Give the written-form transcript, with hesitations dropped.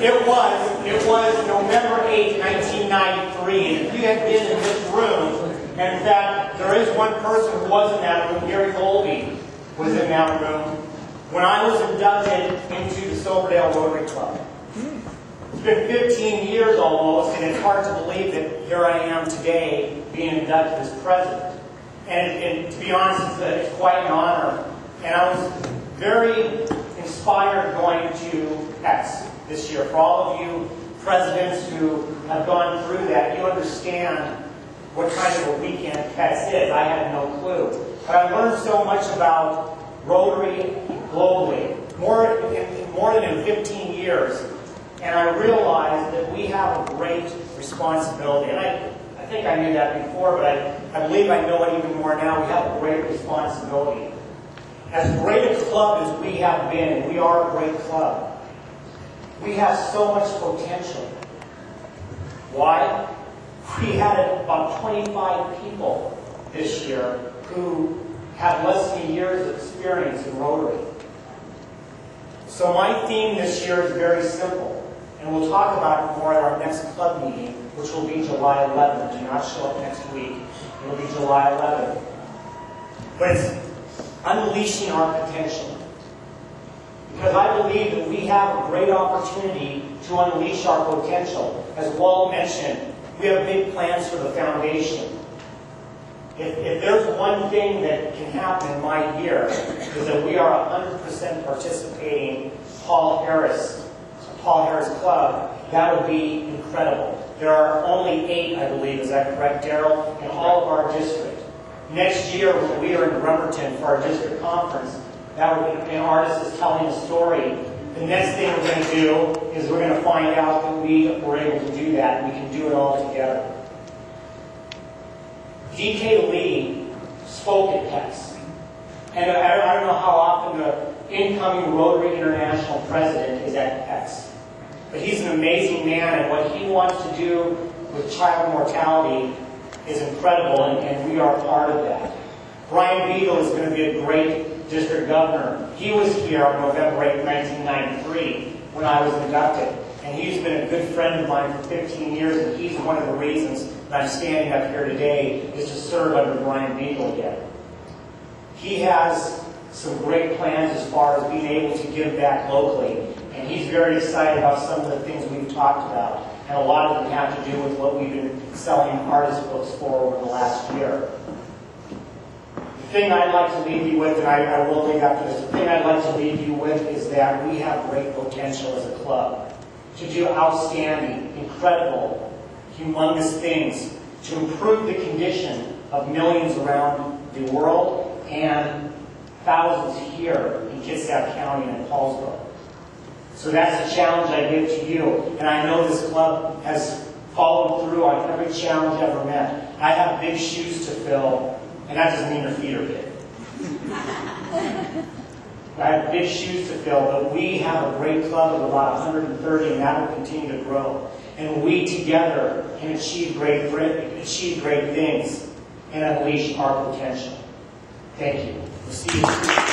It was November 8, 1993, and if you had been in this room, and in fact, there is one person who was in that room, Gary Colby was in that room, when I was inducted into the Silverdale Rotary Club. It's been 15 years almost, and it's hard to believe that here I am today being inducted as president. And to be honest, it's quite an honor. And I was very inspired going to PEX this year. For all of you presidents who have gone through that, you understand what kind of a weekend PEX is. I had no clue. But I learned so much about Rotary globally, more than in 15 years. And I realized that we have a great responsibility. And I think I knew that before, but I believe I know it even more now. We have a great responsibility. As great a club as we have been, and we are a great club, we have so much potential. Why? We had about 25 people this year who have less than a year's experience in Rotary. So my theme this year is very simple. And we'll talk about it more at our next club meeting, which will be July 11th. Do not show up next week. It will be July 11th. But it's unleashing our potential. Because I believe that we have a great opportunity to unleash our potential. As Walt mentioned, we have big plans for the foundation. If there's one thing that can happen in my year, is that we are 100% participating Paul Harris Club, that would be incredible. There are only 8, I believe, is that correct, Daryl, in all of our district. Next year, when we are in Bremerton for our district conference, that would be an artist is telling a story. The next thing we're going to do is we're going to find out that we were able to do that, and we can do it all together. D.K. Lee spoke at PEX. And I don't know how often the incoming Rotary International president is at PEX. But he's an amazing man, and what he wants to do with child mortality is incredible, and we are part of that. Brian Beagle is going to be a great district governor. He was here on November 8, 1993, when I was inducted. And he's been a good friend of mine for 15 years, and he's one of the reasons that I'm standing up here today is to serve under Brian Beagle again. He has some great plans as far as being able to give back locally. And he's very excited about some of the things we've talked about. And a lot of them have to do with what we've been selling artist books for over the last year. The thing I'd like to leave you with, and I will leave after this, the thing I'd like to leave you with is that we have great potential as a club to do outstanding, incredible, humongous things to improve the condition of millions around the world and thousands here in Kitsap County and in Poulsbo. So that's a challenge I give to you. And I know this club has followed through on every challenge ever met. I have big shoes to fill, and that doesn't mean your feet are big. I have big shoes to fill, but we have a great club of about 130, and that will continue to grow. And we together can achieve great things and unleash our potential. Thank you. We'll see you soon.